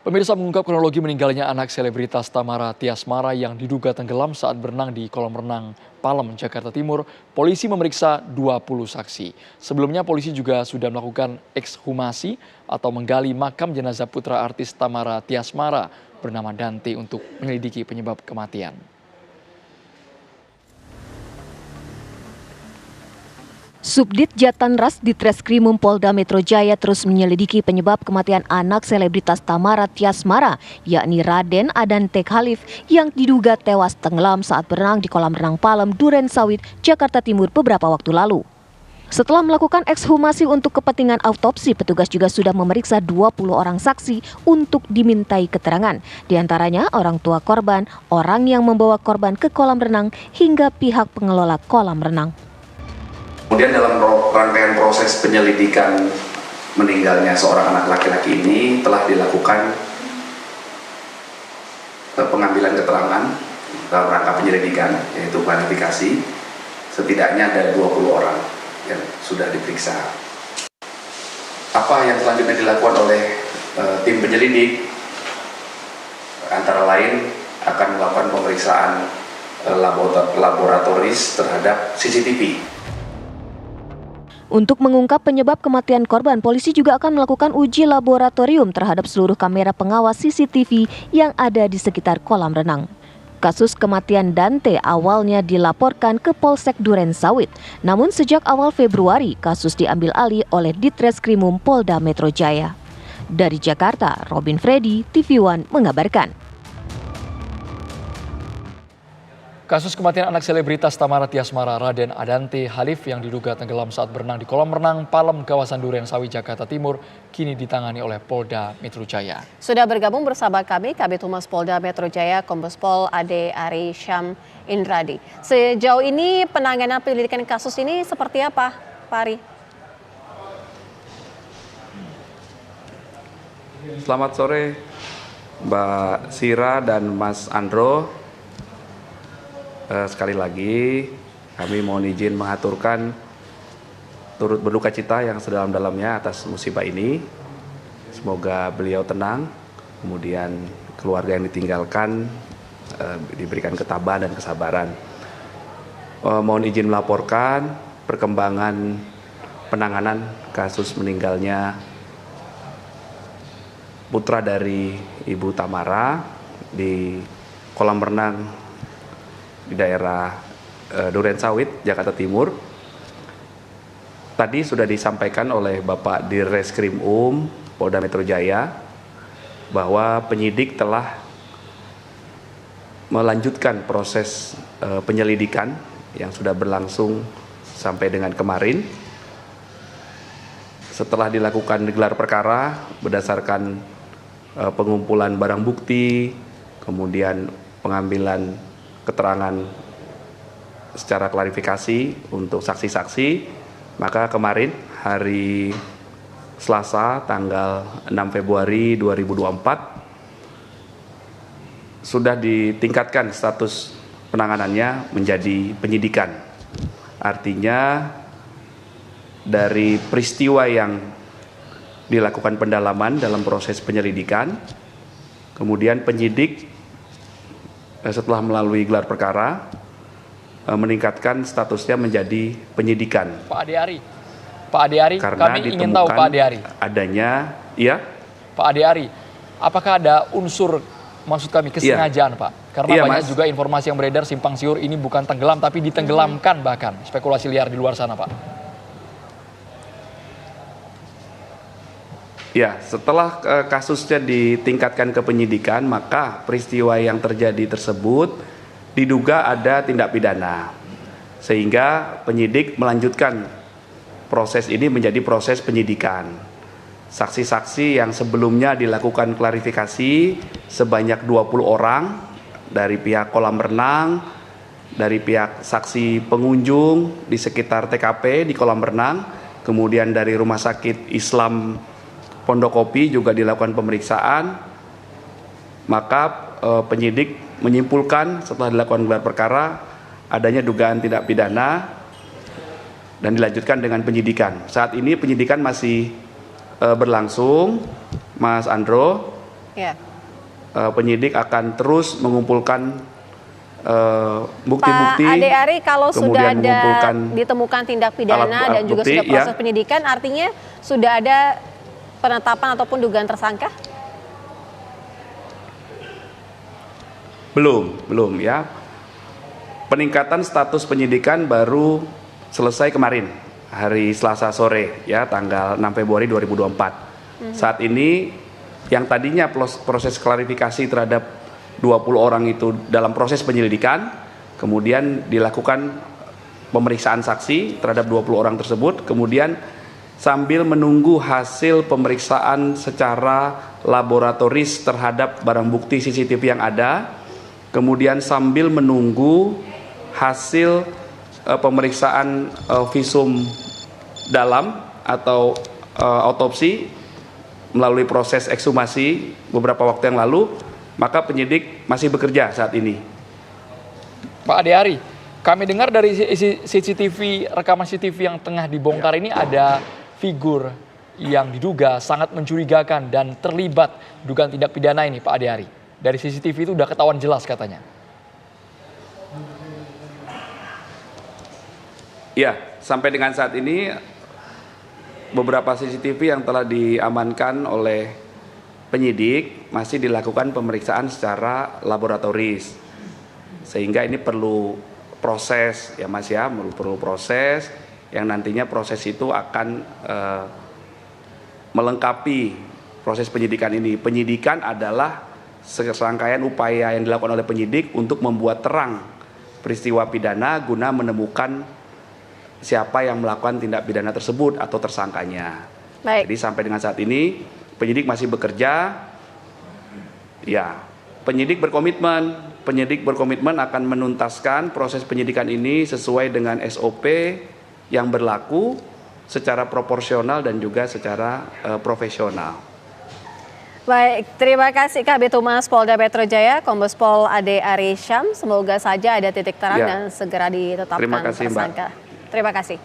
Pemirsa mengungkap kronologi meninggalnya anak selebritas Tamara Tiasmara yang diduga tenggelam saat berenang di kolam renang Palem, Jakarta Timur. Polisi memeriksa 20 saksi. Sebelumnya polisi juga sudah melakukan ekshumasi atau menggali makam jenazah putra artis Tamara Tiasmara bernama Dante untuk menyelidiki penyebab kematian. Subdit Jatanras Ditreskrimum Polda Metro Jaya terus menyelidiki penyebab kematian anak selebritas Tamara Tiasmara, yakni Raden Adante Khalif yang diduga tewas tenggelam saat berenang di kolam renang Palem, Duren Sawit, Jakarta Timur beberapa waktu lalu. Setelah melakukan ekshumasi untuk kepentingan autopsi, petugas juga sudah memeriksa 20 orang saksi untuk dimintai keterangan. Di antaranya orang tua korban, orang yang membawa korban ke kolam renang, hingga pihak pengelola kolam renang. Kemudian dalam rangkaian proses penyelidikan meninggalnya seorang anak laki-laki ini telah dilakukan pengambilan keterangan dalam rangka penyelidikan, yaitu klarifikasi. Setidaknya ada 20 orang yang sudah diperiksa. Apa yang selanjutnya dilakukan oleh tim penyelidik? Antara lain akan melakukan pemeriksaan laboratoris terhadap CCTV. Untuk mengungkap penyebab kematian korban, polisi juga akan melakukan uji laboratorium terhadap seluruh kamera pengawas CCTV yang ada di sekitar kolam renang. Kasus kematian Dante awalnya dilaporkan ke Polsek Duren Sawit, namun sejak awal Februari kasus diambil alih oleh Ditreskrimum Polda Metro Jaya. Dari Jakarta, Robin Freddy, TV One mengabarkan. Kasus kematian anak selebritas Tamara Tiasmara, Raden Adante Khalif yang diduga tenggelam saat berenang di kolam renang Palem, kawasan Duren Sawit, Jakarta Timur, kini ditangani oleh Polda Metro Jaya. Sudah bergabung bersama kami, Kabid Humas Polda Metro Jaya, Kombes Pol Ade Ari Syam Indradi. Sejauh ini penanganan penyelidikan kasus ini seperti apa, Pak Ari? Selamat sore, Mbak Sira dan Mas Andro. Sekali lagi kami mohon izin mengaturkan turut berduka cita yang sedalam-dalamnya atas musibah ini. Semoga beliau tenang, kemudian keluarga yang ditinggalkan diberikan ketabahan dan kesabaran. Mohon izin melaporkan perkembangan penanganan kasus meninggalnya putra dari Ibu Tamara di kolam renang di daerah Duren Sawit, Jakarta Timur. Tadi sudah disampaikan oleh Bapak Ditreskrimum Polda Metro Jaya bahwa penyidik telah melanjutkan proses penyelidikan yang sudah berlangsung sampai dengan kemarin. Setelah dilakukan gelar perkara berdasarkan pengumpulan barang bukti, kemudian pengambilan keterangan secara klarifikasi untuk saksi-saksi, maka kemarin hari Selasa tanggal 6 Februari 2024 sudah ditingkatkan status penanganannya menjadi penyidikan. Artinya dari peristiwa yang dilakukan pendalaman dalam proses penyelidikan, kemudian penyidik setelah melalui gelar perkara meningkatkan statusnya menjadi penyidikan. Pak Ade Ari, kami ingin tahu Pak Ade Ari. Adanya, ya. Pak Ade Ari, apakah ada unsur, maksud kami kesengajaan, Pak? Karena banyak juga informasi yang beredar simpang siur ini bukan tenggelam tapi ditenggelamkan, bahkan spekulasi liar di luar sana, Pak. Ya, setelah kasusnya ditingkatkan ke penyidikan, maka peristiwa yang terjadi tersebut diduga ada tindak pidana. Sehingga penyidik melanjutkan proses ini menjadi proses penyidikan. Saksi-saksi yang sebelumnya dilakukan klarifikasi sebanyak 20 orang dari pihak kolam renang, dari pihak saksi pengunjung di sekitar TKP di kolam renang, kemudian dari Rumah Sakit Islam Pondokopi juga dilakukan pemeriksaan. Maka penyidik menyimpulkan setelah dilakukan gelar perkara adanya dugaan tindak pidana dan dilanjutkan dengan penyidikan. Saat ini penyidikan masih berlangsung, Mas Andro, Ya. Penyidik akan terus mengumpulkan Pak bukti-bukti. Ade Ari, kalau sudah kemudian ada mengumpulkan ditemukan tindak pidana alat dan juga bukti, sudah proses ya. penyidikan, artinya sudah ada penetapan ataupun dugaan tersangka? Belum ya. Peningkatan status penyidikan baru selesai kemarin, hari Selasa sore ya, tanggal 6 Februari 2024. Saat ini yang tadinya proses klarifikasi terhadap 20 orang itu dalam proses penyelidikan, kemudian dilakukan pemeriksaan saksi terhadap 20 orang tersebut, kemudian sambil menunggu hasil pemeriksaan secara laboratoris terhadap barang bukti CCTV yang ada, kemudian sambil menunggu hasil pemeriksaan visum dalam atau autopsi melalui proses ekshumasi beberapa waktu yang lalu, maka penyidik masih bekerja saat ini. Pak Ade Ari, kami dengar dari CCTV, rekaman CCTV yang tengah dibongkar ini ada figur yang diduga sangat mencurigakan dan terlibat dugaan tindak pidana ini, Pak Ade Ari. Dari CCTV itu udah ketahuan jelas katanya. Ya, sampai dengan saat ini beberapa CCTV yang telah diamankan oleh penyidik masih dilakukan pemeriksaan secara laboratoris, sehingga ini perlu proses ya Mas ya, perlu proses yang nantinya proses itu akan melengkapi proses penyidikan ini. Penyidikan adalah serangkaian upaya yang dilakukan oleh penyidik untuk membuat terang peristiwa pidana guna menemukan siapa yang melakukan tindak pidana tersebut atau tersangkanya. Baik. Jadi sampai dengan saat ini penyidik masih bekerja. Ya, penyidik berkomitmen akan menuntaskan proses penyidikan ini sesuai dengan SOP yang berlaku secara proporsional dan juga secara profesional. Baik, terima kasih Kabid Humas Polda Metro Jaya, Kombes Pol Ade Ari Syam. Semoga saja ada titik terang Ya. dan segera ditetapkan Terima kasih, Mbak. tersangka. Terima kasih.